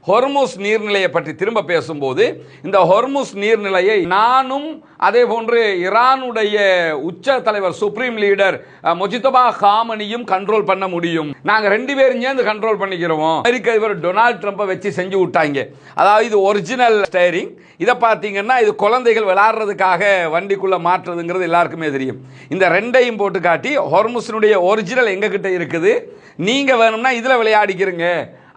Hormuz நீர்நிலையை பற்றி திரும்ப பேசும்போது இந்த ஹொர்முஸ் நீர்நிலையை நானும் அதே போன்று ஈரானுடைய உச்ச தலைவர் சுப்ரீம் லீடர் முஜ்தபா காமனியும் கண்ட்ரோல் பண்ண முடியும். நாங்க ரெண்டு பேரும் சேர்ந்து கண்ட்ரோல் பண்ணிக்கிறோம். அமெரிக்க அதிபர் டொனால்ட் ட்ரம்பை வச்சு செஞ்சு விட்டாங்க. அதாவது இது ஒரிஜினல் ஸ்டேரிங். இதை பார்த்தீங்கன்னா இது குழந்தைகள் விளையாடுறதுக்காக வண்டிக்குள்ள மாற்றுறதுங்கிறது எல்லாருக்குமே தெரியும். இந்த ரெண்டையும் போட்டு காட்டி ஹொர்முஸினுடைய ஒரிஜினல் எங்க கிட்ட இருக்குது, நீங்க வேணும்னா இதுல விளையாடிக்கிறீங்க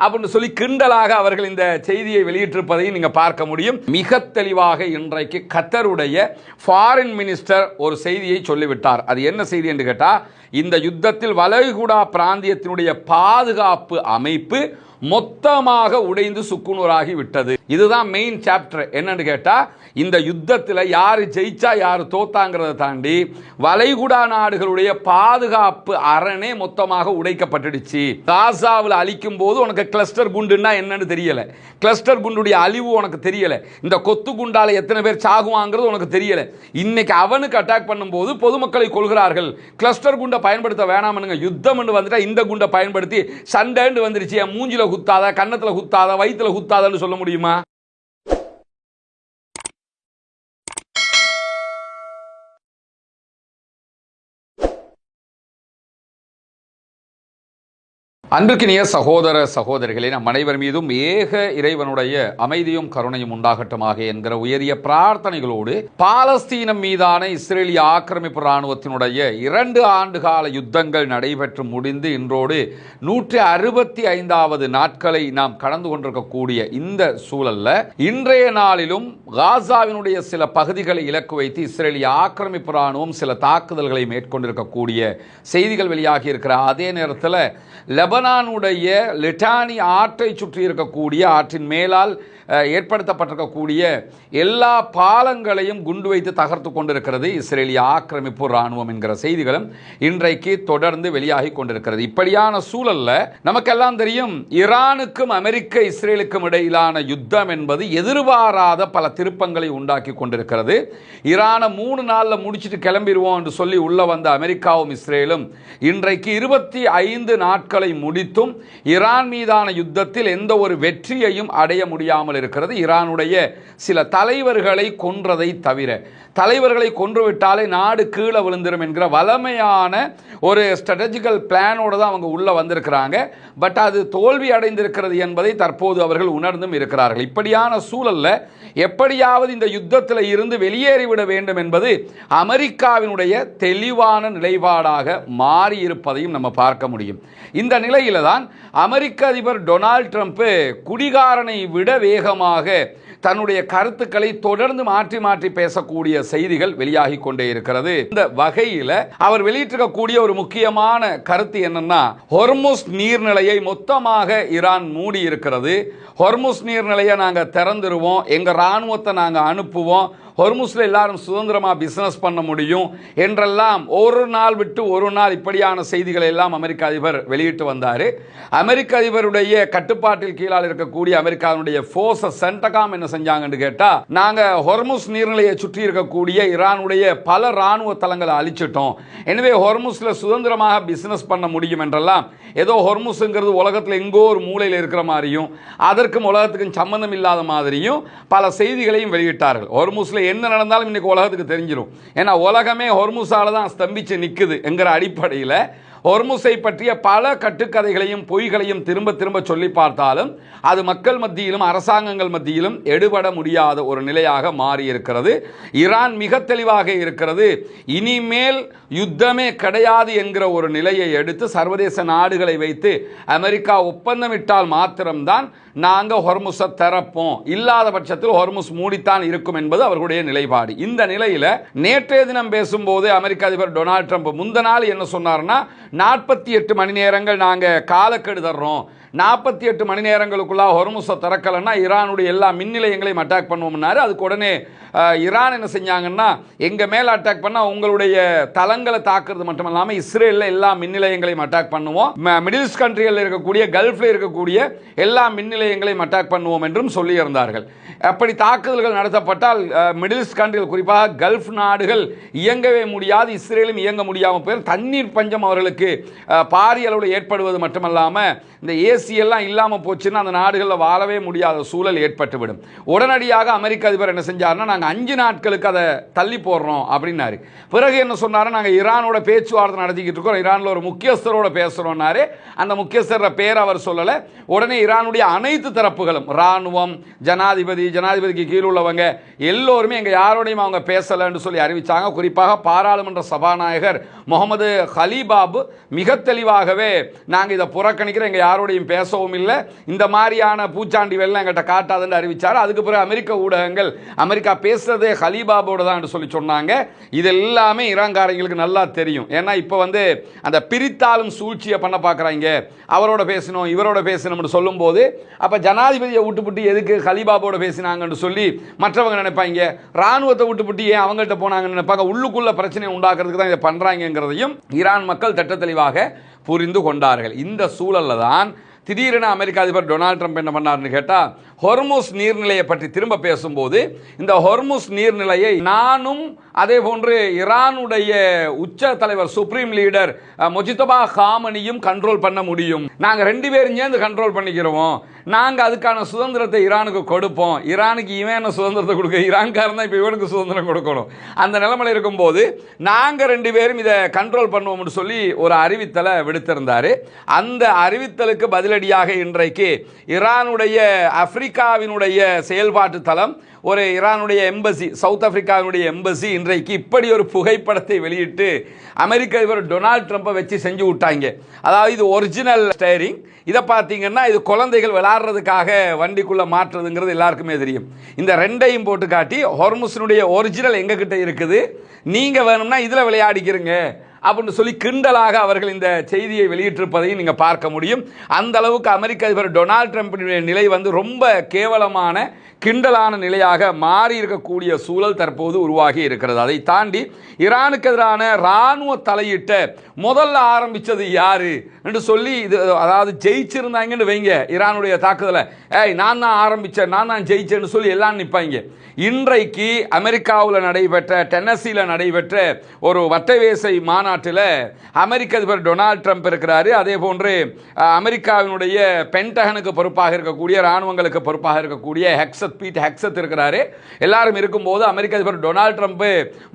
அப்படின்னு சொல்லி கிண்டலாக அவர்கள் இந்த செய்தியை வெளியிட்டிருப்பதையும் நீங்க பார்க்க முடியும். மிக தெளிவாக இன்றைக்கு கத்தருடைய ஃபாரின் மினிஸ்டர் ஒரு செய்தியை சொல்லிவிட்டார். அது என்ன செய்தி என்று கேட்டா, இந்த யுத்தத்தில் வளைகுடா பிராந்தியத்தினுடைய பாதுகாப்பு அமைப்பு மொத்தமாக உடைந்து சுக்குநூறாகி விட்டது. இதுதான் மெயின் சாப்டர். என்னன்னு கேட்டா, இந்த யுத்தத்தில் யாரு ஜெயிச்சா யாரு தோத்தாங்கிறத தாண்டி வளைகுடா நாடுகளுடைய பாதுகாப்பு அரணே மொத்தமாக உடைக்கப்பட்டுடுச்சு. காசாவில் அழிக்கும் போது உனக்கு கிளஸ்டர் குண்டுன்னா என்னன்னு தெரியல, கிளஸ்டர் குண்டுடைய அழிவு உனக்கு தெரியல, இந்த கொத்து குண்டால எத்தனை பேர் சாகுவாங்கிறது உனக்கு தெரியல. இன்னைக்கு அவனுக்கு அட்டாக் பண்ணும்போது பொதுமக்களை கொள்கிறார்கள். கிளஸ்டர் குண்டை பயன்படுத்த வேணாம்னுங்க, யுத்தம் வந்துட்டா இந்த குண்டை பயன்படுத்தி சண்டைன்னு வந்துருச்சு, மூஞ்சில குத்தாத, கன்னத்துல குத்தாத, வயிற்றுல குத்தாதன்னு சொல்ல முடியுமா? அன்பிற்கினிய சகோதர சகோதரிகளே, நம் அனைவர் மீதும் ஏக இறைவனுடைய அமைதியும் கருணையும் உண்டாகட்டுமாக என்கிற உயரிய பிரார்த்தனைகளோடு பாலஸ்தீனம் மீதான இஸ்ரேலிய ஆக்கிரமிப்பு இராணுவத்தினுடைய 2 ஆண்டுகால யுத்தங்கள் நடைபெற்று முடிந்து இன்றோடு 165வது நாட்களை நாம் கடந்து கொண்டிருக்கக்கூடிய இந்த சூழல்ல இன்றைய நாளிலும் காசாவினுடைய சில பகுதிகளை இலக்கு வைத்து இஸ்ரேலிய ஆக்கிரமிப்பு இராணுவம் சில தாக்குதல்களை மேற்கொண்டிருக்கக்கூடிய செய்திகள் வெளியாகி இருக்கிற அதே நேரத்தில் லெபனானுடைய லிட்டானி ஆற்றை சுற்றி இருக்கக்கூடிய ஆற்றின் மேலால் ஏற்படுத்தப்பட்டிருக்கக்கூடிய எல்லா பாலங்களையும் குண்டு வைத்து தகர்த்து கொண்டிருக்கிறது இஸ்ரேலிய ஆக்கிரமிப்பு இராணுவம் என்கிற செய்திகளும் இன்றைக்கு தொடர்ந்து வெளியாகி கொண்டிருக்கிறது. இப்படியான சூழல்ல நமக்கெல்லாம் தெரியும், ஈரானுக்கும் அமெரிக்க இஸ்ரேலுக்கும் இடையிலான யுத்தம் என்பது எதிர்பாராத பல திருப்பங்களை உண்டாக்கி கொண்டிருக்கிறது. ஈரானை 3 நாள்ல முடிச்சுட்டு கிளம்பிடுவோம் என்று சொல்லி உள்ள வந்த அமெரிக்காவும் இஸ்ரேலும் இன்றைக்கு 25 நாட்களை முடித்தும் ஈரான் மீதான யுத்தத்தில் எந்த ஒரு வெற்றியையும் அடைய முடியாமல் இருக்கிறது. ஈரானுடைய சில தலைவர்களை கொன்றதை தவிர, தலைவர்களை கொன்றுவிட்டாலே நாடு கீழே விழுந்துரும் என்கிற வலிமையான ஒரு ஸ்ட்ராட்டஜிக்கல் பிளானோடு தான் அவங்க உள்ள வந்திருக்கிறாங்க. பட் அது தோல்வி அடைந்திருக்கிறது என்பதை தற்போது அவர்கள் உணர்ந்தும் இருக்கிறார்கள். இப்படியான சூழல்ல எப்படியாவது இந்த யுத்தத்தில் இருந்து வெளியேறிவிட வேண்டும் என்பது அமெரிக்காவினுடைய தெளிவான நிலைப்பாடாக மாறி இருப்பதையும் நம்ம பார்க்க முடியும். இந்த நிலையில தான் அமெரிக்க அதிபர் டொனால்ட் ட்ரம்ப் குடிகாரனை விட வேகமாக தன்னுடைய கருத்துக்களை தொடர்ந்து மாற்றி மாற்றி பேசக்கூடிய செய்திகள் வெளியாகி கொண்டே இருக்கிறது. இந்த வகையில் அவர் வெளியிட்டிருக்கக்கூடிய ஒரு முக்கியமான கருத்து என்னன்னா, ஹொர்முஸ் நீர்நிலையை மொத்தமாக ஈரான் மூடி இருக்கிறது. ஹொர்முஸ் நீர்நிலையை நாங்கள் திறந்துருவோம், எங்கள் இராணுவத்தை நாங்கள் அனுப்புவோம், ஹொர்முஸ்ல எல்லாரும் சுதந்திரமா பிசினஸ் பண்ண முடியும் என்றெல்லாம் ஒரு நாள் விட்டு ஒரு நாள் இப்படியான செய்திகளை எல்லாம் அமெரிக்க அதிபர் வெளியிட்டு வந்தார். அமெரிக்க அதிபருடைய கட்டுப்பாட்டில் கீழால் இருக்கக்கூடிய அமெரிக்காவுடைய ஃபோர்ஸஸ் சென்டகாம் என்ன செஞ்சாங்கன்னு கேட்டா, நாங்க ஹொர்முஸ் நீர்நிலையை சுற்றி இருக்கக்கூடிய ஈரானுடைய பல ராணுவ தளங்களை அழிச்சிட்டோம், எனவே ஹொர்முஸ்ல சுதந்திரமாக பிசினஸ் பண்ண முடியும் என்றெல்லாம், ஏதோ ஹொர்முஸ்ங்கிறது உலகத்தில் எங்கோ ஒரு மூலையில் இருக்கிற மாதிரியும் அதற்கும் உலகத்துக்கும் சம்பந்தம் இல்லாத மாதிரியும் பல செய்திகளையும் வெளியிட்டார்கள். ஹொர்முஸ்ல என்ன நடந்தாலும் இன்னைக்கு உலகத்துக்கு தெரிஞ்சிடும். ஏன்னா உலகமே ஹொர்முஸால தான் ஸ்தம்பிச்சு நிற்குது என்கிற அடிப்படையில் ஹொர்முஸை பற்றிய பல கட்டுக்கதைகளையும் பொய்களையும் திரும்ப திரும்ப சொல்லி பார்த்தாலும் அது மக்கள் மத்தியிலும் அரசாங்கங்கள் மத்தியிலும் எடுபட முடியாத ஒரு நிலையாக மாறி இருக்கிறது. ஈரான் மிக தெளிவாக இருக்கிறது, இனிமேல் யுத்தமே கிடையாது என்கிற ஒரு நிலையை எடுத்து சர்வதேச நாடுகளை வைத்து அமெரிக்கா ஒப்பந்தமிட்டால் மாத்திரம்தான் நாங்கள் ஹொர்முஸை திறப்போம், இல்லாத பட்சத்தில் ஹொர்முஸ் மூடித்தான் இருக்கும் என்பது அவர்களுடைய நிலைப்பாடு. இந்த நிலையில் நேற்றைய தினம் பேசும்போது அமெரிக்க அதிபர் டொனால்ட் ட்ரம்ப் முந்த நாள் என்ன சொன்னார்னா, 48 மணி நேரங்கள் நாங்கள் காலக்கெடு தர்றோம், 48 மணி நேரங்களுக்குள்ள ஹொர்முஸை திறக்கலைன்னா ஈரானுடைய எல்லா மின் நிலையங்களையும் அட்டாக் பண்ணுவோம்னாரு. அதுக்கு உடனே ஈரான் என்ன செஞ்சாங்கன்னா, எங்கள் மேலே அட்டாக் பண்ணால் உங்களுடைய தளங்களை தாக்குறது மட்டும் இல்லாமல் இஸ்ரேலில் எல்லா மின் நிலையங்களையும் அட்டாக் பண்ணுவோம், மிடில் ஈஸ்ட் கண்ட்ரிகளில் இருக்கக்கூடிய கல்ஃபில் இருக்கக்கூடிய எல்லா மின் நிலையங்களையும் அட்டாக் பண்ணுவோம் என்றும் சொல்லியிருந்தார்கள். அப்படி தாக்குதல்கள் நடத்தப்பட்டால் மிடில் ஈஸ்ட் கண்ட்ரிகள் குறிப்பாக கல்ஃப் நாடுகள் இயங்கவே முடியாது, இஸ்ரேலும் இயங்க முடியாமல் போய் தண்ணீர் பஞ்சம் அவர்களுக்கு நாடுகளுக்கு பாரிய அளவில் ஏற்படுவது மட்டுமல்லாமல் இந்த ஏசி எல்லாம் இல்லாமல் போச்சுன்னா அந்த நாடுகளில் வாழவே முடியாத சூழல் ஏற்பட்டுவிடும். உடனடியாக அமெரிக்க அதிபர் என்ன செஞ்சார்னா, நாங்கள் 5 நாட்களுக்கு அதை தள்ளி போடுறோம் அப்படின்னாரு. பிறகு என்ன சொன்னாரு, நாங்கள் ஈரானோட பேச்சுவார்த்தை நடத்திக்கிட்டு இருக்கோம், ஈரானில் ஒரு முக்கியஸ்தரோட பேசுகிறோம்னாரு. அந்த முக்கியஸ்தர பேர் அவர் சொல்லலை. உடனே ஈரானுடைய அனைத்து தரப்புகளும், இராணுவம், ஜனாதிபதிக்கு கீழ் உள்ளவங்க எல்லோருமே எங்கள் யாரோடையும் அவங்க பேசலைன்னு சொல்லி அறிவித்தாங்க. குறிப்பாக பாராளுமன்ற சபாநாயகர் முகமது ஹலீபாப் மிக தெளிவாகவே நாங்கள் இதை புறக்கணிக்கிறோம், எங்கள் யாரோடையும் பேசவும் இல்லை, இந்த மாதிரியான பூச்சாண்டி வெள்ளம் எங்கிட்ட காட்டாதுன்னு அறிவித்தார். அதுக்கு பிறகு அமெரிக்க ஊடகங்கள் அமெரிக்கா பேசுறதே ஹலீபாபோட தான் சொல்லி சொன்னாங்க. இது எல்லாமே ஈரான்காரங்களுக்கு நல்லா தெரியும். ஏன்னா இப்போ அந்த பிரித்தாலும் சூழ்ச்சியை பண்ண பார்க்குறாங்க. அவரோட பேசணும் இவரோட பேசணும்னு சொல்லும்போது அப்போ ஜனாதிபதியை விட்டுப்புட்டு எதுக்கு ஹலீபாபோட பேசினாங்கன்னு சொல்லி மற்றவங்க நினைப்பாங்க. இராணுவத்தை விட்டுப்புட்டு ஏன் அவங்கள்ட்ட போனாங்கன்னு நினைப்பாங்க. உள்ளுக்குள்ள பிரச்சனை உண்டாக்குறதுக்கு தான் இதை பண்ணுறாங்கிறதையும் ஈரான் மக்கள் திட்ட தெளிவாக புரிந்து கொண்டார்கள். இந்த சூழலில் தான் திடீரென அமெரிக்க அதிபர் டொனால்ட் ட்ரம்ப் என்ன பண்ணார்னு கேட்டால், ஹொர்முஸ் நீர்நிலையை பற்றி திரும்ப பேசும்போது இந்த ஹொர்முஸ் நீர்நிலையை நானும் அதே போன்று ஈரானுடைய உச்ச தலைவர் சுப்ரீம் லீடர் முஜ்தபா காமனியும் கண்ட்ரோல் பண்ண முடியும், நாங்கள் 2 பேரும் சேர்ந்து கண்ட்ரோல் பண்ணிக்கிறோம், நாங்கள் அதுக்கான சுதந்திரத்தை ஈரானுக்கு கொடுப்போம். ஈரானுக்கு இவன் என்ன சுதந்திரத்தை கொடுக்க, ஈரான்காரன் தான் இப்போ இவனுக்கு சுதந்திரம் கொடுக்கணும். அந்த நிலைமையில் இருக்கும்போது நாங்கள் 2 பேரும் இதை கண்ட்ரோல் பண்ணுவோம்னு சொல்லி ஒரு அறிவித்தலை விடுத்திருந்தார். அந்த அறிவித்தலுக்கு பதிலடியாக இன்றைக்கு ஈரானுடைய ஆப்பிரிக்காவினுடைய செயல்பாட்டு தளம், ஒரு ஈரானுடைய எம்பசி, சவுத் ஆப்பிரிக்காவினுடைய எம்பசி இன்றைக்கு இப்படி ஒரு புகைப்படத்தை வெளியிட்டு அமெரிக்க அதிபர் டொனால்ட் ட்ரம்பை வச்சு செஞ்சு விட்டாங்க. அதாவது இது ஒரிஜினல் ஸ்டேரிங், இதை பார்த்தீங்கன்னா இது குழந்தைகள் விளையாடுறதுக்காக வண்டிக்குள்ளே மாற்றுறதுங்கிறது எல்லாருக்குமே தெரியும். இந்த 2ஐயும் போட்டு காட்டி ஹொர்முஸினுடைய ஒரிஜினல் எங்ககிட்ட இருக்குது, நீங்கள் வேணும்னா இதில் விளையாடிக்கிறீங்க அப்படின்னு சொல்லி கிண்டலாக அவர்கள் இந்த செய்தியை வெளியிட்டிருப்பதையும் நீங்கள் பார்க்க முடியும். அந்த அளவுக்கு அமெரிக்க அதிபர் டொனால்ட் ட்ரம்பினுடைய நிலை ரொம்ப கேவலமான கிண்டலான நிலையாக மாறி இருக்கக்கூடிய சூழல் தற்போது உருவாகி இருக்கிறது. அதை தாண்டி ஈரானுக்கு எதிரான இராணுவ தலையிட்ட முதல்ல ஆரம்பித்தது யாரு என்று சொல்லி, இது அதாவது ஜெயிச்சிருந்தாங்கன்னு வைங்க ஈரானுடைய தாக்குதலை, நான் தான் ஆரம்பித்தேன், நான் தான் ஜெயிச்சேன்னு சொல்லி எல்லாம் நிற்பாங்க. இன்றைக்கு அமெரிக்காவில் நடைபெற்ற, டென்னசியில் நடைபெற்ற ஒரு வட்டவேசை மாநாட்டில் அமெரிக்க அதிபர் டொனால்ட் ட்ரம்ப் இருக்கிறாரு. அதே போன்று அமெரிக்காவினுடைய பென்டகனுக்கு பொறுப்பாக இருக்கக்கூடிய, இராணுவங்களுக்கு பொறுப்பாக இருக்கக்கூடிய பீட் ஹெக்ஸத் இருக்கிறாரு. எல்லாரும் இருக்கும்போது அமெரிக்க அதிபர் டொனால்ட் ட்ரம்ப்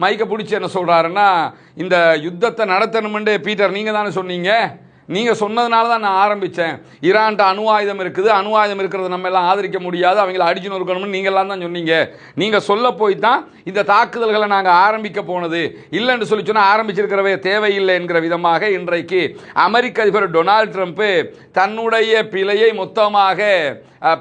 மைக்க பிடிச்சி என்ன சொல்றாருன்னா, இந்த யுத்தத்தை நடத்தணும்னு பீட்டர் நீங்க தானே சொன்னீங்க, நீங்கள் சொன்னதுனால தான் நான் ஆரம்பித்தேன், ஈரான்ட்ட அணு ஆயுதம் இருக்குது, அணு ஆயுதம் இருக்கிறத நம்ம எல்லாம் ஆதரிக்க முடியாது, அவங்கள அடிச்சு நொறுக்கணும்னு நீங்கள்லாம் தான் சொன்னீங்க, நீங்கள் சொல்ல போய் தான் இந்த தாக்குதல்களை நாங்கள் ஆரம்பிக்க போனது, இல்லைன்னு சொல்லி சொன்னால் ஆரம்பிச்சிருக்கிறவே தேவையில்லை என்கிற விதமாக இன்றைக்கு அமெரிக்க அதிபர் டொனால்ட் ட்ரம்ப் தன்னுடைய பிழையை மொத்தமாக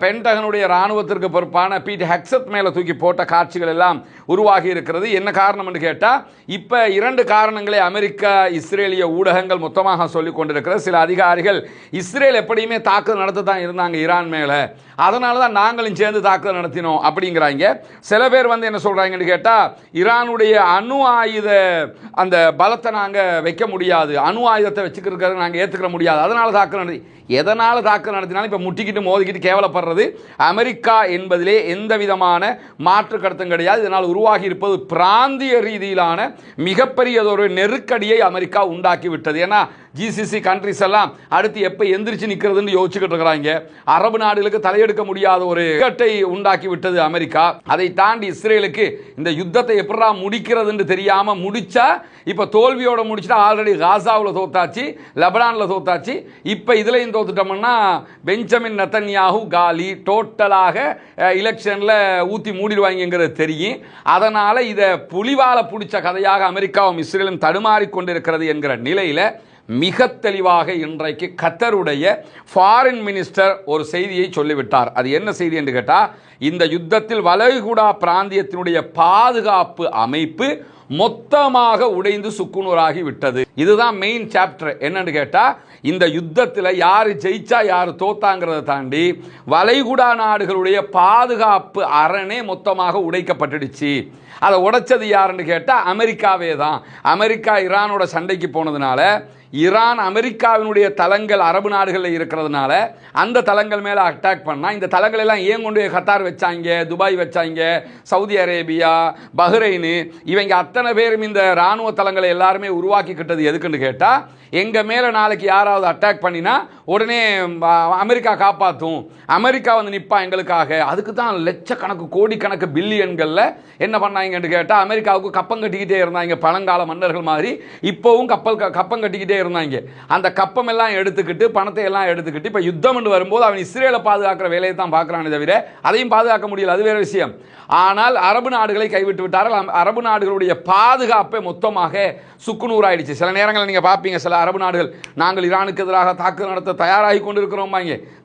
பென்டகனுடைய இராணுவத்திற்கு பொறுப்பான பீட் ஹெக்ஸத் மேலே தூக்கி போட்ட காட்சிகள் எல்லாம் உருவாகி இருக்கிறது. என்ன காரணம் என்று கேட்டால், இப்போ 2 காரணங்களை அமெரிக்கா இஸ்ரேலிய ஊடகங்கள் மொத்தமாக சொல்லிக் கொண்டிருக்கிறது. சில அதிகாரிகள் இஸ்ரேல் எப்படியுமே தாக்குதல் நடத்த தான் இருந்தாங்க ஈரான் மேலே, அதனால தான் நாங்களும் சேர்ந்து தாக்குதல் நடத்தினோம் அப்படிங்கிறாங்க. சில பேர் என்ன சொல்கிறாங்கன்னு கேட்டால், ஈரானுடைய அணு ஆயுத அந்த பலத்தை நாங்கள் வைக்க முடியாது, அணு ஆயுதத்தை வச்சுக்கிறத நாங்கள் ஏற்றுக்கிற முடியாது, அதனால தாக்குதல் நடத்தி, எதனால் தாக்குதல் நடத்தினாலும் இப்போ முட்டிக்கிட்டு மோதிக்கிட்டு கேவலப்படுறது அமெரிக்கா என்பதிலே எந்த விதமான மாற்று கருத்தும் கிடையாது. இதனால் உருவாகி இருப்பது பிராந்திய ரீதியிலான மிகப்பெரியதொரு நெருக்கடியை அமெரிக்கா உண்டாக்கி விட்டது. ஏன்னா ஜிசிசி கண்ட்ரிஸ் எல்லாம் அடுத்து எப்போ எந்திரிச்சு நிற்கிறதுன்னு யோசிச்சுக்கிட்டு இருக்கிறாங்க. அரபு நாடுகளுக்கு தலையெடுக்க முடியாத ஒரு இக்கட்டை உண்டாக்கி விட்டது அமெரிக்கா. அதை தாண்டி இஸ்ரேலுக்கு இந்த யுத்தத்தை எப்படா முடிக்கிறதுன்னு தெரியாமல் முடிச்சா, இப்போ தோல்வியோட முடிச்சுட்டா, ஆல்ரெடி காசாவில் தோத்தாச்சு, லெபனானில் தோத்தாச்சு, இப்போ இதுலையும் தோத்துட்டோம்னா பெஞ்சமின் நெத்தன்யாஹு காலி, டோட்டலாக எலெக்ஷனில் ஊற்றி மூடிடுவாங்கிறது தெரியும். அதனால் இதை புலிவால பிடிச்ச கதையாக அமெரிக்காவும் இஸ்ரேலும் தடுமாறிக்கொண்டிருக்கிறது என்கிற நிலையில் மிக தெளிவாக இன்றைக்கு கத்தருடைய ஃபாரின் மினிஸ்டர் ஒரு செய்தியை சொல்லிவிட்டார். அது என்ன செய்தி என்று கேட்டால், இந்த யுத்தத்தில் வளைகுடா பிராந்தியத்தினுடைய பாதுகாப்பு அமைப்பு மொத்தமாக உடைந்து சுக்குநூறாகி விட்டது. இதுதான் மெயின் சாப்டர். என்னன்னு கேட்டால், இந்த யுத்தத்தில் யார் ஜெயிச்சா யார் தோத்தாங்கிறத தாண்டி வளைகுடா நாடுகளுடைய பாதுகாப்பு அரணே மொத்தமாக உடைக்கப்பட்டுடுச்சு. அதை உடைச்சது யாருன்னு கேட்டால் அமெரிக்காவே தான். அமெரிக்கா ஈரானோட சண்டைக்கு போனதுனால ஈரான் அமெரிக்காவினுடைய தளங்கள் அரபு நாடுகளில் இருக்கிறதுனால அந்த தளங்கள் மேலே அட்டாக் பண்ணால், இந்த தளங்கள் எல்லாம் ஏன் கொண்டு கத்தார் வச்சாங்க, துபாய் வச்சாங்க, சவுதி அரேபியா, பஹ்ரைனு, இவங்க அத்தனை பேரும் இந்த இராணுவ தளங்களை எல்லாருமே உருவாக்கிக்கிட்டது எதுக்குன்னு கேட்டால், எங்கள் மேலே நாளைக்கு யாராவது அட்டாக் பண்ணினா உடனே அமெரிக்கா காப்பாற்றும், அமெரிக்கா வந்து நிற்பா எங்களுக்காக. அதுக்கு தான் லட்சக்கணக்கு கோடிக்கணக்கு பில்லியன்களில் என்ன பண்ணாங்கன்னு கேட்டால் அமெரிக்காவுக்கு கப்பம் கட்டிக்கிட்டே இருந்தாங்க. பழங்கால மன்னர்கள் மாதிரி இப்போவும் கப்பம் கட்டிக்கிட்டே இருந்தாங்க. அந்த கப்பம் எல்லாம் எடுத்துக்கிட்டு பணத்தை எல்லாம் எடுத்துக்கிட்டு இப்போ யுத்தம் வரும்போது அவன் இஸ்ரேலை பாதுகாக்கிற வேலையை தான் பார்க்குறானே தவிர அதையும் பாதுகாக்க முடியல, அது வேற விஷயம். ஆனால் அரபு நாடுகளை கைவிட்டு விட்டார்கள். அரபு நாடுகளுடைய பாதுகாப்பை மொத்தமாக சுக்குநூறாயிடுச்சு. சில நேரங்களில் நீங்கள் பார்ப்பீங்க, சில அரபு நாடுகள் நாங்கள் ஈரானுக்கு எதிராக தாக்குதல் நடத்த தயாராகி கொண்டு இருக்கிறோம்,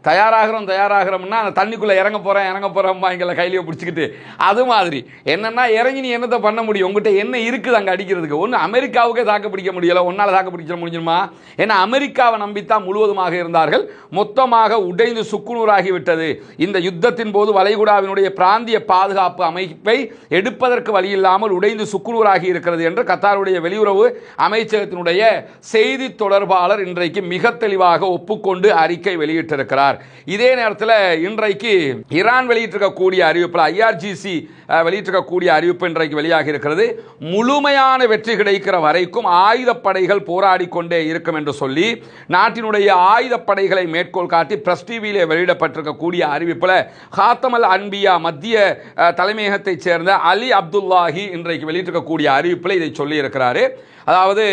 தயாராகிறோம்னா அந்த தண்ணிக்குள்ளே இறங்க போகிறோம் கையிலேயே பிடிச்சிக்கிட்டு. அது மாதிரி என்னன்னா இறங்கி நீ என்னத்தை பண்ண முடியும், உங்கள்கிட்ட என்ன இருக்குது அங்கே அடிக்கிறதுக்கு? ஒன்று அமெரிக்காவுக்கே தாக்கு பிடிக்க முடியலை, ஒன்றால் தாக்கு பிடிக்க முடியுமா? ஏன்னா அமெரிக்காவை நம்பித்தான் முழுவதுமாக இருந்தார்கள். மொத்தமாக உடைந்து சுக்குநூறாகி விட்டது. இந்த யுத்தத்தின் போது வளைகுடாவினுடைய பிராந்திய பாதுகாப்பு அமைப்பை எடுப்பதற்கு வழி இல்லாமல் உடைந்து சுக்குநூறாகி இருக்கிறது என்று கத்தாருடைய வெளியுறவு அமைச்சகத்தினுடைய செய்தி தொடர்பாளர் இன்றைக்கு மிக தெளிவாக ஒப்புக்கொண்டு அறிக்கை வெளியிட்டிருக்கிறார். இதே நேரத்தில் இன்றைக்கு ஈரான் வெளியிட்டிருக்கக்கூடிய அறிவிப்பில் IRGC வெளியிட்டிருக்கக்கூடிய அறிவிப்பு இன்றைக்கு வெளியாக இருக்கிறது. முழுமையான வெற்றி கிடைக்கிற வரைக்கும் ஆயுதப்படைகள் போராடி கொண்டே இருக்கும் என்று சொல்லி நாட்டினுடைய ஆயுதப்படைகளை மேற்கோள் காட்டி பிரஸ் டிவியிலே வெளியிடப்பட்டிருக்கக்கூடிய அறிவிப்பில் ஹாத்தமல் அன்பியா மத்திய தலைமையகத்தைச் சேர்ந்த அலி அப்துல்லாஹி இன்றைக்கு வெளியிட்டிருக்கக்கூடிய அறிவிப்பில் இதை சொல்லி இருக்கிறாரு. அதாவது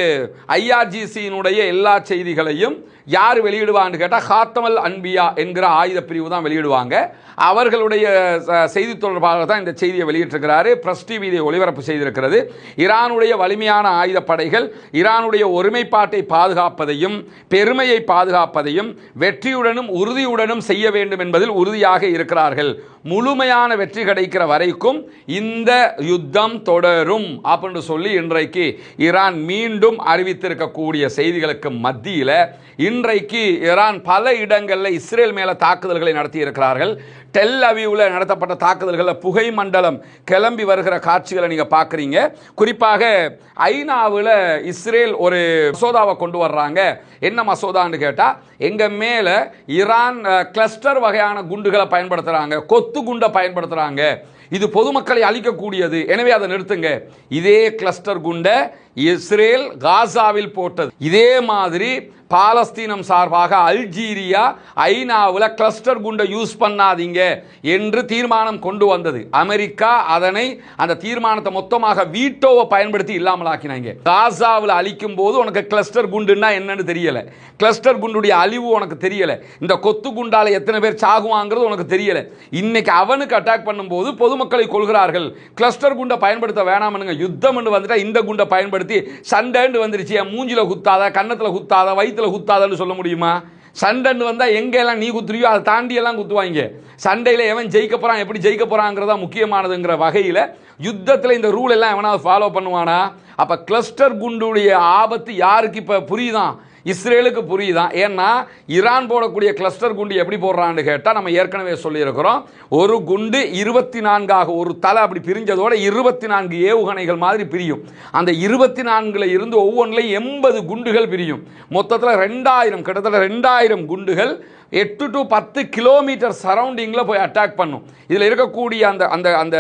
IRGCயினுடைய எல்லா செய்திகளையும் யார் வெளியிடுவான்னு கேட்டால் ஹாத்தமல் அன்பியா என்கிற ஆயுத பிரிவு தான் வெளியிடுவாங்க. அவர்களுடைய செய்தி தொடர்பாளர் தான் இந்த செய்தியை வெளியிட்டிருக்கிறாரு. பிரஸ் டிவி இதை ஒளிபரப்பு செய்திருக்கிறது. ஈரானுடைய வலிமையான ஆயுதப்படைகள் ஈரானுடைய ஒருமைப்பாட்டை பாதுகாப்பதையும் பெருமையை பாதுகாப்பதையும் வெற்றியுடனும் உறுதியுடனும் செய்ய வேண்டும் என்பதில் உறுதியாக இருக்கிறார்கள். முழுமையான வெற்றி கிடைக்கிற வரைக்கும் இந்த யுத்தம் தொடரும் அப்படின்னு சொல்லி இன்றைக்கு ஈரான் மீண்டும் அறிவித்திருக்கக்கூடிய செய்திகளுக்கு மத்தியில் இன்றைக்கு ஈரான் பல இடங்களில் இஸ்ரேல் மேலே தாக்குதல்களை நடத்தி இருக்கிறார்கள். டெல் அவீவில் நடத்தப்பட்ட தாக்குதல்களில் புகை மண்டலம் கிளம்பி வருகிற காட்சிகளை நீங்கள் பார்க்குறீங்க. குறிப்பாக ஐநாவில் இஸ்ரேல் ஒரு மசோதாவை கொண்டு வர்றாங்க. என்ன மசோதான்னு கேட்டால், எங்கள் மேலே ஈரான் கிளஸ்டர் வகையான குண்டுகளை பயன்படுத்துகிறாங்க, கொத்து குண்டை பயன்படுத்துகிறாங்க, இது பொதுமக்களை அழிக்கக்கூடியது, எனவே அதை நிறுத்துங்க. இதே கிளஸ்டர் குண்டை இஸ்ரேல் காசாவில் போட்டது. இதே மாதிரி பாலஸ்தீனம் சார்பாக அல்ஜீரியா ஐநாவில் கிளஸ்டர் குண்டை யூஸ் பண்ணாதீங்க என்று தீர்மானம் கொண்டு வந்தது. அமெரிக்கா அந்த தீர்மானத்தை மொத்தமாக வீட்டோவை பயன்படுத்தி இல்லாமல் ஆக்கினாங்க. காசாவில் அழிக்கும் போது உனக்கு கிளஸ்டர் குண்டுன்னா என்னன்னு தெரியல, கிளஸ்டர் குண்டுடைய அழிவு உனக்கு தெரியல, இந்த கொத்து குண்டால எத்தனை பேர் சாகுவாங்கிறது உனக்கு தெரியல. இன்னைக்கு அவனுக்கு அட்டாக் பண்ணும்போது பொதுமக்களை கொள்கிறார்கள். கிளஸ்டர் குண்டை பயன்படுத்த வேணாம்னுங்க, யுத்தம் வந்துட்டா இந்த குண்டை பயன்படுத்தி சண்டைன்னு வந்துருச்சு, மூஞ்சில குத்தாத, கன்னத்தில் குத்தாத, வயிற்றுல குத்தாதன்னு சொல்ல முடியுமா? சண்டைன்னு வந்தால் எங்கெல்லாம் நீ குத்துறியோ அதை தாண்டி எல்லாம் குத்துவாங்க. சண்டையில் எவன் ஜெயிக்க போகிறான், எப்படி ஜெயிக்க போகிறாங்கிறதா முக்கியமானதுங்கிற வகையில் யுத்தத்தில் இந்த ரூல் எல்லாம் எவனாவது ஃபாலோ பண்ணுவானா? அப்போ கிளஸ்டர் குண்டுடைய ஆபத்து யாருக்கு இப்போ புரியுதான்? இஸ்ரேலுக்கு புரியுதான். ஏன்னா ஈரான் போடக்கூடிய கிளஸ்டர் குண்டு எப்படி போடுறான்னு கேட்டால் நம்ம ஏற்கனவே சொல்லியிருக்கிறோம். ஒரு குண்டு 24 ஒரு தலை அப்படி பிரிஞ்சதோட 24 ஏவுகணைகள் மாதிரி பிரியும். அந்த 24 இருந்து ஒவ்வொன்றிலையும் 80 குண்டுகள் பிரியும். மொத்தத்தில் 2000 கிட்டத்தட்ட 2000 குண்டுகள் 8 to 10 கிலோமீட்டர் சரௌண்டிங்கில் போய் அட்டாக் பண்ணும். இதில் இருக்கக்கூடிய அந்த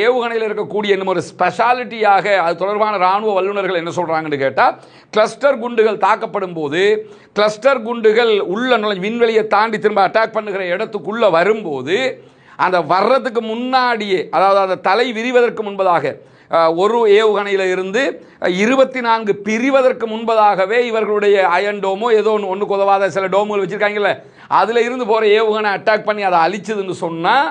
ஏவுகணையில் இருக்கக்கூடிய இன்னும் ஒரு ஸ்பெஷாலிட்டியாக அது தொடர்பான இராணுவ வல்லுநர்கள் என்ன சொல்கிறாங்கன்னு கேட்டால், கிளஸ்டர் குண்டுகள் தாக்கப்படும் போது கிளஸ்டர் குண்டுகள் உள்ள விண்வெளியை தாண்டி திரும்ப அட்டாக் பண்ணுகிற இடத்துக்குள்ளே வரும்போது அந்த வர்றதுக்கு முன்னாடியே, அதாவது அந்த தலை விரிவதற்கு முன்பதாக, ஒரு ஏவுகணையில் இருந்து 24 பிரிவதற்கு முன்பதாகவே இவர்களுடைய அயன் டோமோ ஏதோ ஒன்றுக்கு உதவாத சில டோமுகள் வச்சுருக்காங்கல்ல, அதில் இருந்து போகிற ஏவுகணை அட்டாக் பண்ணி அதை அழிச்சதுன்னு சொன்னால்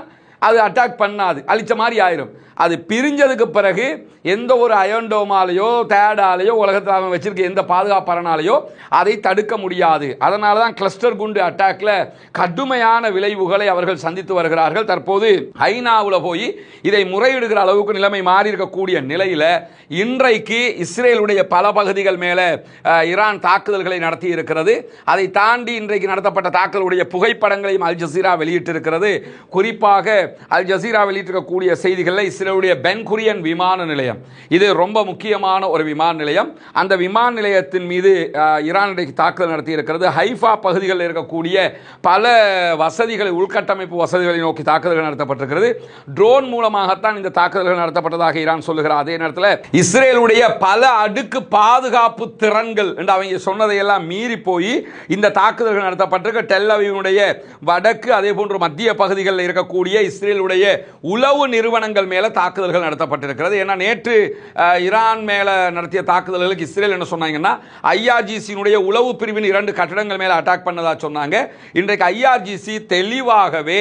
அது அட்டாக் பண்ணாது, அழிச்ச மாதிரி ஆயிரும். அது பிரிஞ்சதுக்கு பிறகு எந்த ஒரு அயன்டோமாலேயோ தேடாலேயோ உலகத்தில் அவன் வச்சிருக்க எந்த பாதுகாப்பறனாலேயோ அதை தடுக்க முடியாது. அதனால தான் கிளஸ்டர் குண்டு அட்டாக்ல கடுமையான விளைவுகளை அவர்கள் சந்தித்து வருகிறார்கள். தற்போது ஐநாவில் போய் இதை முறையிடுகிற அளவுக்கு நிலைமை மாறி இருக்கக்கூடிய நிலையில் இன்றைக்கு இஸ்ரேலுடைய பல பகுதிகள் மேலே ஈரான் தாக்குதல்களை நடத்தி இருக்கிறது. அதை தாண்டி இன்றைக்கு நடத்தப்பட்ட தாக்குதலுடைய புகைப்படங்களையும் அல் ஜசீரா வெளியிட்டிருக்கிறது. குறிப்பாக அல் ஜசீரா வெளியிட்டிருக்கக்கூடிய செய்திகளில் இஸ்ரேலுடைய பென் குரியன் விமான நிலையம், இது ரொம்ப முக்கியமான ஒரு விமான நிலையம். அந்த விமான நிலையத்தின் மீது ஈரான் தாக்குதல் நடத்தி இருக்கிறது. ஹைஃபா பகுதிகளில் இருக்கக்கூடிய பல வசதிகளை, உள்கட்டமைப்பு வசதிகளை நோக்கி தாக்குதல்கள் நடத்தப்பட்டிருக்கிறது. ட்ரோன் மூலமாகத்தான் இந்த தாக்குதல்கள் நடத்தப்பட்டதாக ஈரான் சொல்லுகிறார். அதே நேரத்தில் இஸ்ரேலுடைய பல அடுக்கு பாதுகாப்பு திறன்கள் என்று அவங்க சொன்னதையெல்லாம் மீறி போய் இந்த தாக்குதல்கள் நடத்தப்பட்டிருக்க. டெல் அவீவுடைய வடக்கு அதே போன்று மத்திய பகுதிகளில் இருக்கக்கூடிய இஸ்ரேலுடைய உளவு நிறுவனங்கள் மேல தாக்குதல்கள் நடத்தப்பட்டிருக்கிறது. ஏன்னா நேற்று ஈரான் மேல நடத்திய தாக்குதல்களுக்கு இஸ்ரேல் என்ன சொன்னாங்கன்னா, ஐஆர்ஜிசியினுடைய உளவு பிரிவின் 2 கட்டடங்கள் மேல அட்டாக் பண்ணதா சொன்னாங்க. இன்றைக்கு ஐஆர்ஜிசி தெளிவாகவே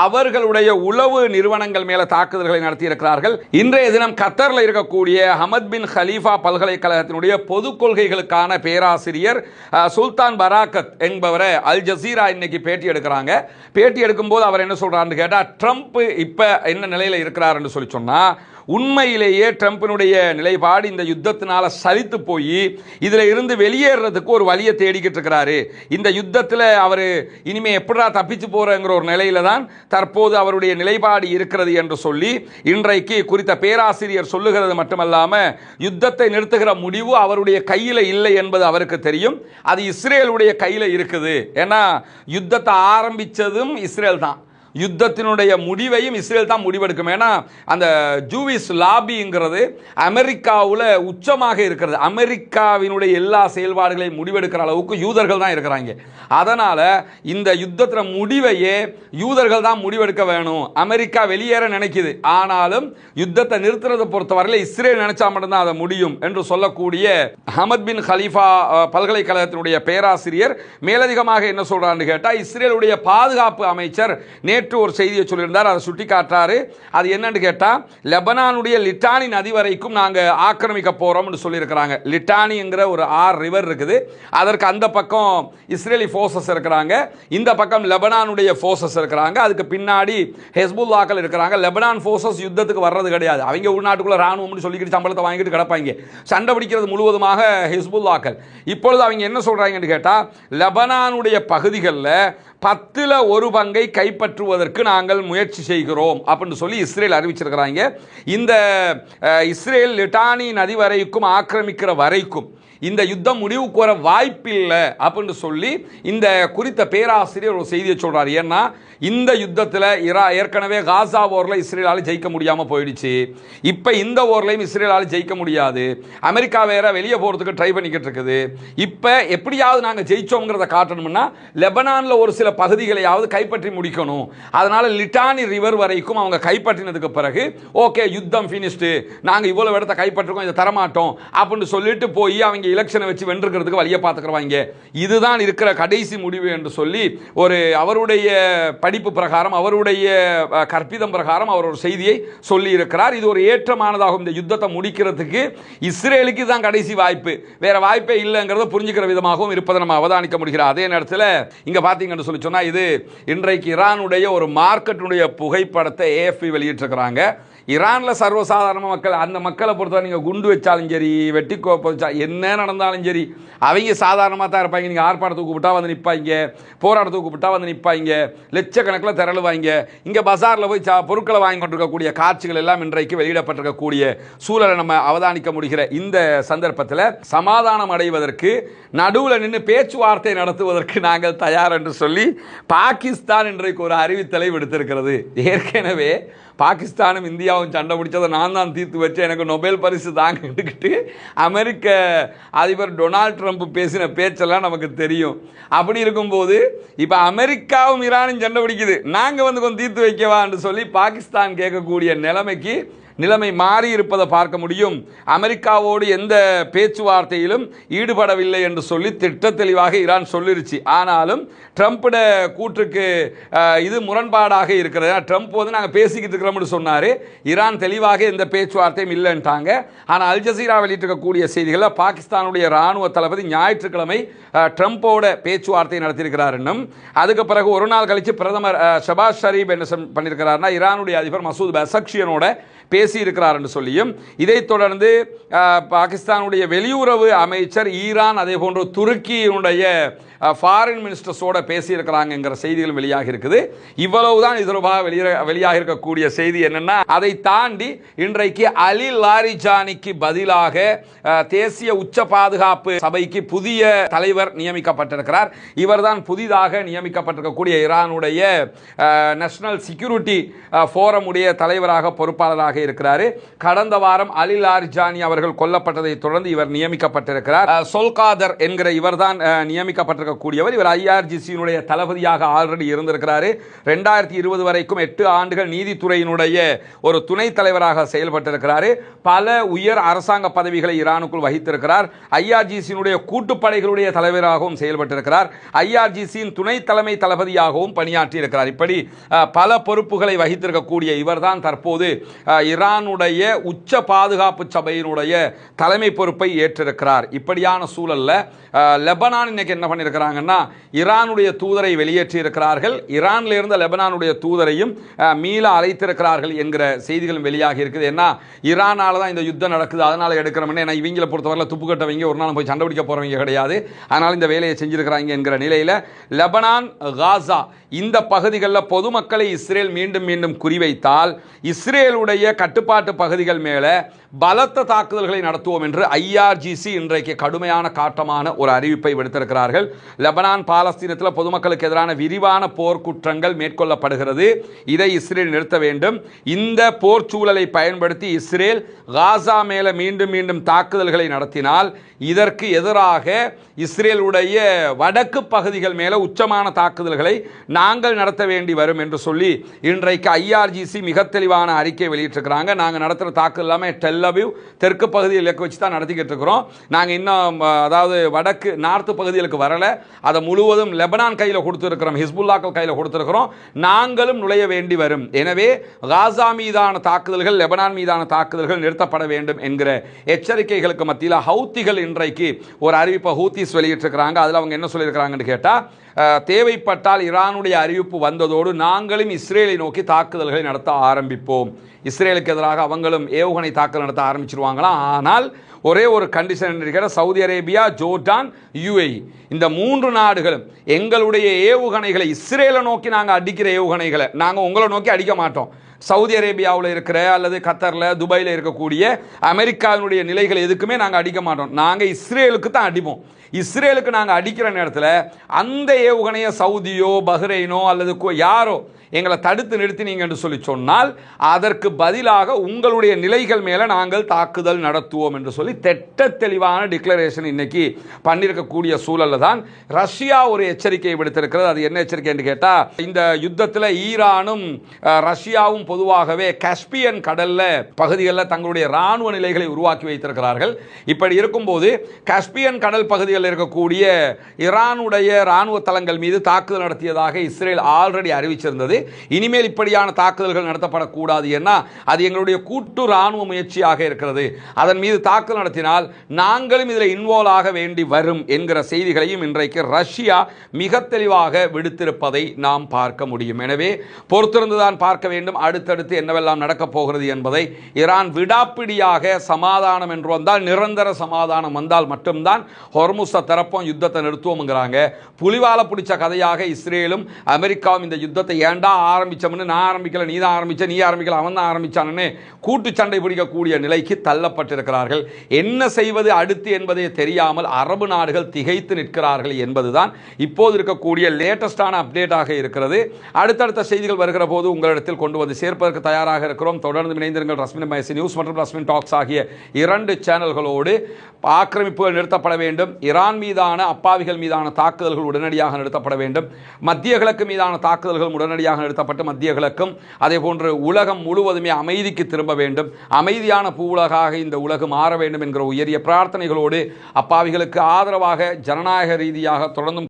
அவர்களுடைய உளவு நிறுவனங்கள் மேல தாக்குதல்களை நடத்தி இருக்கிறார்கள். இன்றைய தினம் கத்தரில் இருக்கக்கூடிய ஹமத் பின் ஹலீஃபா பல்கலைக்கழகத்தினுடைய பொது கொள்கைகளுக்கான பேராசிரியர் சுல்தான் பராக்கத் என்பவரை அல் ஜசீரா இன்னைக்கு பேட்டி எடுக்கிறாங்க. பேட்டி எடுக்கும் போது அவர் என்ன சொல்றாருன்னு கேட்டா, ட்ரம்ப் இப்ப என்ன நிலையில இருக்கிறார் என்று சொல்லி சொன்னா, உண்மையிலேயே ட்ரம்பினுடைய நிலைப்பாடு இந்த யுத்தத்தினால சலித்து போய் இதில் இருந்து வெளியேறதுக்கு ஒரு வழியை தேடிக்கிட்டு இருக்கிறாரு. இந்த யுத்தத்தில் அவர் இனிமே எப்படா தப்பிச்சு போறங்கிற ஒரு நிலையில தான் தற்போது அவருடைய நிலைப்பாடு இருக்கிறது என்று சொல்லி இன்றைக்கு குறித்த பேராசிரியர் சொல்லுகிறது. மட்டுமல்லாம யுத்தத்தை நிறுத்துகிற முடிவு அவருடைய கையில் இல்லை என்பது அவருக்கு தெரியும். அது இஸ்ரேலுடைய கையில் இருக்குது. ஏன்னா யுத்தத்தை ஆரம்பிச்சதும் இஸ்ரேல் தான், யுத்தத்தினுடைய முடிவையும் இஸ்ரேல் தான் முடிவெடுக்கும். ஏன்னா அந்த ஜூவிஷ் லாபிங்கிறது அமெரிக்காவில் உச்சமாக இருக்கிறது. அமெரிக்காவினுடைய எல்லா செயல்பாடுகளையும் முடிவெடுக்கிற அளவுக்கு யூதர்கள் தான் இருக்கிறாங்க. அதனால இந்த யுத்தத்தில் முடிவையே யூதர்கள் தான் முடிவெடுக்க வேணும். அமெரிக்கா வெளியேற நினைக்குது, ஆனாலும் யுத்தத்தை நிறுத்துறதை பொறுத்தவரையில் இஸ்ரேல் நினைச்சா மட்டும்தான் அதை முடியும் என்று சொல்லக்கூடிய ஹமத் பின் ஹலீஃபா பல்கலைக்கழகத்தினுடைய பேராசிரியர் மேலதிகமாக என்ன சொல்றான்னு கேட்டா, இஸ்ரேலுடைய பாதுகாப்பு அமைச்சர் நேற்று ஒரு செய்தியை சொல்லியிருந்தார். அதை சுட்டி காட்டுறாரு. அது என்னன்னு கேட்டா, லெபனானுடைய லிட்டானி நதி வரைக்கும் நாங்க ஆக்கிரமிக்க போறோம் சொல்லியிருக்கிறாங்க. லிட்டானிங்கிற ஒரு ரிவர் இருக்குது. அதற்கு அந்த பக்கம் இஸ்ரேலி போர்சஸ் இருக்கிறாங்க, இந்த பக்கம் லெபனானுடைய போர்சஸ் இருக்கிறாங்க. அதுக்கு பின்னாடி ஹெஸ்புல்லாக்கள் இருக்கிறாங்க. லெபனான் போர்சஸ் யுத்தத்துக்கு வர்றது கிடையாது. அவங்க உள்நாட்டுக்குள்ள ராணுவம் சொல்லிக்கிட்டு சம்பளத்தை வாங்கிட்டு கிடப்பாங்க. சண்டை பிடிக்கிறது முழுவதுமாக ஹெஸ்புல்லாக்கள். இப்பொழுது அவங்க என்ன சொல்றாங்கன்னு கேட்டா, லெபனானுடைய பகுதிகளில் 10ல் 1 பங்கை கைப்பற்றுவதற்கு நாங்கள் முயற்சி செய்கிறோம் அப்படின்னு சொல்லி இஸ்ரேல் அறிவிச்சிருக்கிறாங்க. இந்த இஸ்ரேல் லிட்டானி நதி வரைக்கும் ஆக்கிரமிக்கிற வரைக்கும் இந்த யுத்தம் முடிவுக்கு வர வாய்ப்பில்லை அப்படின்னு சொல்லி இந்த குறித்த பேராசிரியர் ஒரு செய்தியை சொல்றாரு. ஏன்னா இந்த யுத்தத்தில் ஏற்கனவே காசா ஓரில் இஸ்ரேலால் ஜெயிக்க முடியாமல் போயிடுச்சு. இப்போ இந்த ஓர்லையும் இஸ்ரேலால் ஜெயிக்க முடியாது. அமெரிக்கா வேற வெளியே போகிறதுக்கு ட்ரை பண்ணிக்கிட்டு இருக்குது. இப்போ எப்படியாவது நாங்கள் ஜெயிச்சோங்கிறத காட்டணும்னா லெபனானில் ஒரு சில பகுதிகளையாவது கைப்பற்றி முடிக்கணும். அதனால லிட்டானி ரிவர் வரைக்கும் அவங்க கைப்பற்றினதுக்கு பிறகு ஓகே யுத்தம் ஃபினிஷ்டு, நாங்கள் இவ்வளவு இடத்த கைப்பற்றிருக்கோம், இதை தரமாட்டோம் அப்படின்னு சொல்லிட்டு போய் அவங்க எலெக்ஷனை வச்சு வென்றுக்கிறதுக்கு வழியை பார்த்துக்கிறவாங்க. இதுதான் இருக்கிற கடைசி முடிவு என்று சொல்லி ஒரு அவருடைய படிப்பு பிரகாரம், அவருடைய கற்பிதம் பிரகாரம் அவர் ஒரு செய்தியை சொல்லி இருக்கிறார். இது ஒரு ஏற்றமானதாகும். இந்த யுத்தத்தை முடிக்கிறதுக்கு இஸ்ரேலுக்கு தான் கடைசி வாய்ப்பு, வேற வாய்ப்பே இல்லைங்கிறத புரிஞ்சுக்கிற விதமாகவும் இருப்பதை நம்ம அவதானிக்க முடிகிறது. அதே நேரத்தில் இங்க பாத்தீங்கன்னு சொல்லி சொன்னா, இது இன்றைக்கு ஈரானுடைய ஒரு மார்க்கெட்டுடைய புகைப்படத்தை AFP வெளியிட்டிருக்கிறாங்க. ஈரானில் சர்வசாதாரண மக்கள், அந்த மக்களை பொறுத்தவரை நீங்கள் குண்டு வச்சாலும் சரி, வெட்டி வச்சா என்ன நடந்தாலும் சரி, அவங்க சாதாரணமாக தான் இருப்பாங்க. நீங்கள் ஆர்ப்பாட்டத்துக்கு கூப்பிட்டா வந்து நிற்பாங்க, போராட்டத்துக்கு கூப்பிட்டா வந்து நிற்பாங்க, லட்சக்கணக்கில் திரளுவாங்க. இங்கே பஜாரில் போய் பொருட்களை வாங்கி கொண்டிருக்கக்கூடிய காட்சிகள் எல்லாம் இன்றைக்கு வெளியிடப்பட்டிருக்கக்கூடிய சூழலை நம்ம அவதானிக்க முடிகிற இந்த சந்தர்ப்பத்தில் சமாதானம் அடைவதற்கு நடுவில் நின்று பேச்சுவார்த்தை நடத்துவதற்கு நாங்கள் தயார் என்று சொல்லி பாகிஸ்தான் இன்றைக்கு ஒரு அறிவித்தலை விடுத்திருக்கிறது. ஏற்கனவே பாகிஸ்தானும் இந்தியாவும் சண்டை பிடிச்சதை நான் தான் தீர்த்து வச்சு எனக்கு நொபேல் பரிசு தாங்கிட்டு அமெரிக்க அதிபர் டொனால்ட் ட்ரம்ப் பேசின பேச்செல்லாம் நமக்கு தெரியும். அப்படி இருக்கும்போது இப்போ அமெரிக்காவும் ஈரானும் சண்டை பிடிக்குது, நாங்கள் வந்து கொஞ்சம் தீர்த்து வைக்கவான்னு சொல்லி பாகிஸ்தான் கேட்கக்கூடிய நிலைமைக்கு நிலைமை மாறி இருப்பதை பார்க்க முடியும். அமெரிக்காவோடு எந்த பேச்சுவார்த்தையிலும் ஈடுபடவில்லை என்று சொல்லி திட்ட தெளிவாக ஈரான் சொல்லிருச்சு. ஆனாலும் ட்ரம்ப்ட கூற்றுக்கு இது முரண்பாடாக இருக்கிறது. ட்ரம்ப் வந்து நாங்கள் பேசிக்கிட்டு இருக்கிறோம்னு சொன்னார், ஈரான் தெளிவாக எந்த பேச்சுவார்த்தையும் இல்லைன்ட்டாங்க. ஆனால் அல் ஜசீரா வெளியிட்டிருக்கக்கூடிய செய்திகளில் பாகிஸ்தானுடைய ராணுவ தளபதி ஞாயிற்றுக்கிழமை ட்ரம்போட பேச்சுவார்த்தை நடத்தியிருக்கிறார். இன்னும் அதுக்கு பிறகு ஒரு நாள் கழித்து பிரதமர் ஷபாஸ் ஷரீப் என்ன பண்ணியிருக்கிறார்னா ஈரானுடைய அதிபர் மசூத் பெசக்ஷியனோட பேசி இருக்கிறார் என்று சொல்லியும், இதைத் தொடர்ந்து பாகிஸ்தானுடைய வெளியுறவு அமைச்சர் ஈரான் அதே போன்று துருக்கியினுடைய ஃபாரின் மினிஸ்டர்ஸோட பேசியிருக்கிறாங்கிற செய்திகள் வெளியாக இருக்குது. இவ்வளவுதான் இது வெளியாக இருக்கக்கூடிய செய்தி. என்னன்னா, அதை தாண்டி இன்றைக்கு அலி லாரிஜானிக்கு பதிலாக தேசிய உச்ச பாதுகாப்பு சபைக்கு புதிய தலைவர் நியமிக்கப்பட்டிருக்கிறார். இவர்தான் புதிதாக நியமிக்கப்பட்டிருக்கக்கூடிய ஈரானுடைய நேஷனல் செக்யூரிட்டி ஃபோரம் உடைய தலைவராக பொறுப்பாளராக இருக்கிறார். கடந்த வாரம் அலி லாரிஜானி அவர்கள் கொல்லப்பட்டதை தொடர்ந்து இவர் நியமிக்கப்பட்டிருக்கிறார். சொல்காதர் என்கிற இவர்தான் நியமிக்கப்பட்டிருக்கிறார். இவர் ஐஆர்ஜிசியினுடைய தளபதியாக ஆல்ரெடி இருந்திருக்கிறார். 2020 வரைக்கும் 8 ஆண்டுகள் நீதித்துறையினுடைய ஒரு துணை தலைவராக செயல்பட்டிருக்கிறார். பல உயர் அரசாங்க பதவிகளை ஈரானுக்குள் வகித்திருக்கிறார். ஐஆர்ஜிசியினுடைய கூட்டுப்படைகளுடைய தலைவராகவும் செயல்பட்டிருக்கிறார். ஐஆர்ஜிசியின் துணை தலைமை தளபதியாகவும் பணியாற்றி இருக்கிறார். இப்படி பல பொறுப்புகளை வகித்திருக்கக்கூடிய இவர்தான் தற்போது ஈரானுடைய உச்ச பாதுகாப்பு சபையினுடைய தலைமை பொறுப்பை ஏற்றிருக்கிறார். இப்படியான சூழல்ல லெபனான் இன்னைக்கு என்ன பண்ணியிருக்கிறாங்கன்னா, ஈரானுடைய தூதரை வெளியேற்றி இருக்கிறார்கள். ஈரானில் இருந்த லெபனானுடைய தூதரையும் மீள அழைத்திருக்கிறார்கள் என்கிற செய்திகளும் வெளியாகி இருக்குது. ஏன்னா ஈரானால தான் இந்த யுத்தம் நடக்குது, அதனால எடுக்கிறோம்னு. ஏன்னா இவங்களை பொறுத்தவரை துப்பு கட்டவங்க ஒரு நாள் போய் சண்டை பிடிக்க போறவங்க கிடையாது. அதனால இந்த வேலையை செஞ்சிருக்கிறாங்க என்கிற நிலையில லெபனான், காசா இந்த பகுதிகளில் பொதுமக்களை இஸ்ரேல் மீண்டும் மீண்டும் குறிவைத்தால் இஸ்ரேலுடைய கட்டுப்பாட்டு பகுதிகள் மேல பலத்த தாக்குதல்களை நடத்துவோம் என்று ஐஆர்ஜிசி இன்றைக்கு கடுமையான காட்டமான ஒரு அறிவிப்பை விடுத்திருக்கிறார்கள். லெபனான் பாலஸ்தீனத்தில் பொதுமக்களுக்கு எதிரான விரிவான போர்க்குற்றங்கள் மேற்கொள்ளப்படுகிறது. இதை இஸ்ரேல் நிறுத்த வேண்டும். இந்த போர் சூழலை பயன்படுத்தி இஸ்ரேல் காசா மேல மீண்டும் மீண்டும் தாக்குதல்களை நடத்தினால் இதற்கு எதிராக இஸ்ரேலுடைய வடக்கு பகுதிகள் மேல உச்சமான தாக்குதல்களை நாங்கள் நடத்த வேண்டி வரும் என்று சொல்லி இன்றைக்கு ஐஆர்ஜிசி மிக தெளிவான அறிக்கை வெளியிட்டிருக்கிறாங்க. நாங்கள் நடத்துகிற தாக்குதல் எல்லாமே டெல் அவிவ் தெற்கு பகுதியில் இலக்கு வச்சு தான் நடத்திக்கிட்டு இருக்கிறோம். நாங்கள் இன்னும் அதாவது வடக்கு நார்த்து பகுதிகளுக்கு வரல. அதை முழுவதும் லெபனான் கையில் கொடுத்துருக்கிறோம், ஹிஸ்புல்லாக்கள் கையில் கொடுத்துருக்கிறோம். நாங்களும் நுழைய வேண்டி வரும். எனவே காசா மீதான தாக்குதல்கள், லெபனான் மீதான தாக்குதல்கள் நிறுத்தப்பட வேண்டும் என்கிற எச்சரிக்கைகளுக்கு மத்தியில் ஹவுத்திகள் இன்றைக்கு ஒரு அறிவிப்பை ஹூத்திஸ் வெளியிட்டிருக்கிறாங்க. அதில் அவங்க என்ன சொல்லியிருக்கிறாங்கன்னு கேட்டால், தேவைப்பட்டால் ஈரானுடைய அறிவிப்பு வந்ததோடு நாங்களும் இஸ்ரேலை நோக்கி தாக்குதல்களை நடத்த ஆரம்பிப்போம். இஸ்ரேலுக்கு எதிராக அவங்களும் ஏவுகணை தாக்குதல் நடத்த ஆரம்பிச்சிருவாங்களாம். ஆனால் ஒரே ஒரு கண்டிஷன் இருக்கிற, சவுதி அரேபியா, ஜோர்டான், யுஏஇ இந்த 3 நாடுகளும் எங்களுடைய ஏவுகணைகளை இஸ்ரேலை நோக்கி நாங்கள் அடிக்கிற ஏவுகணைகளை நாங்கள் உங்களை நோக்கி அடிக்க மாட்டோம். சவுதி அரேபியாவில் இருக்கிற அல்லது கத்தரில், துபாயில் இருக்கக்கூடிய அமெரிக்காவினுடைய நிலைகள் எதுக்குமே நாங்கள் அடிக்க மாட்டோம். நாங்கள் இஸ்ரேலுக்கு தான் அடிப்போம். இஸ்ரேலுக்கு நாங்கள் அடிக்கிற நேரத்தில் அந்த ஏவுகணையை சவுதியோ பஹ்ரைனோ அல்லது யாரோ எங்களை தடுத்து நிறுத்தினீங்க என்று சொல்லி சொன்னால் அதற்கு பதிலாக உங்களுடைய நிலைகள் மேலே நாங்கள் தாக்குதல் நடத்துவோம் என்று சொல்லி திட்ட தெளிவான டிக்ளரேஷன் இன்னைக்கு பண்ணியிருக்கக்கூடிய சூழலில் தான் ரஷ்யா ஒரு எச்சரிக்கை விடுத்திருக்கிறது. அது என்ன எச்சரிக்கை என்று கேட்டால், இந்த யுத்தத்தில் ஈரானும் ரஷ்யாவும் பொதுவாகவே காஸ்பியன் கடல்ல பகுதிகளில் தங்களுடைய ராணுவ நிலைகளை உருவாக்கி வைத்திருக்கிறார்கள். இப்படி இருக்கும்போது காஸ்பியன் கடல் பகுதிகளில் இருக்கக்கூடிய ஈரானுடைய ராணுவ தளங்கள் மீது தாக்குதல் நடத்தியதாக இஸ்ரேல் ஆல்ரெடி அறிவிச்சிருந்தது. இனிமேல் இப்படியான தாக்குதல்கள் நடத்தப்படக்கூடாது. ஏன்னா அது எங்களுடைய கூட்டு ராணுவ முயற்சியாக இருக்கிறது. அதன் மீது தாக்குதல் நடத்தினால் நாங்களும் இதில் இன்வால்வ் ஆக வேண்டி வரும் என்கிற செய்திகளையும் இன்றைக்கு ரஷ்யா மிக தெளிவாக விடுத்திருப்பதை நாம் பார்க்க முடியும். எனவே பொறுத்திருந்துதான் பார்க்க வேண்டும் அடுத்தடுத்து என்னவெல்லாம் நடக்கப் போகிறது என்பதை. ஈரான் விடாப்பிடியாக சமாதானம் என்று வந்தால், நிரந்தர சமாதானம் வந்தால் மட்டும்தான் ஹொர்முஸை திறப்போம், யுத்தத்தை நிறுத்துவோம்ங்கிறாங்க. புலிவால பிடிச்ச கதையாக இஸ்ரேலும் அமெரிக்காவும் இந்த யுத்தத்தை ஏண்டா ஆரம்பிச்சோம்னு, நான் ஆரம்பிக்கல, நீ தான் ஆரம்பிச்ச, நீ ஆரம்பிக்கல, அவன் தான் ஆரம்பிச்சான்னு கூட்டு சண்டை பிடிக்கக்கூடிய நிலைக்கு தள்ளப்பட்டிருக்கிறார்கள். என்ன செய்வது அடுத்து என்பதை தெரியாமல் அரபு நாடுகள் திகைத்து நிற்கிறார்கள் என்பதுதான் இப்போது இருக்கக்கூடிய லேட்டஸ்டான அப்டேட்டாக இருக்கிறது. அடுத்தடுத்த செய்திகள் வருகிற போது உங்களிடத்தில் கொண்டு வந்து சேர்ப்பதற்கு தயாராக இருக்கிறோம். தொடர்ந்து இணைந்திருங்கள். ரஸ்மின் மைசி நியூஸ் மற்றும் ரஸ்மின் டாக்ஸ் ஆகிய 2 சேனல்களோடு. ஆக்கிரமிப்புகள் நிறுத்தப்பட வேண்டும். ஈரான் மீதான அப்பாவிகள் மீதான தாக்குதல்கள் உடனடியாக நிறுத்தப்பட வேண்டும். மத்திய கிழக்கு மீதான தாக்குதல்கள் உடனடியாக நிறுத்தப்பட்டு மத்திய கிழக்கும் அதே போன்று உலகம் முழுவதுமே அமைதிக்கு திரும்ப வேண்டும். அமைதியான பூவுலகாக இந்த உலகம் மாற வேண்டும் என்கிற உயரிய பிரார்த்தனைகளோடு அப்பாவிகளுக்கு ஆதரவாக ஜனநாயக ரீதியாக தொடர்ந்தும்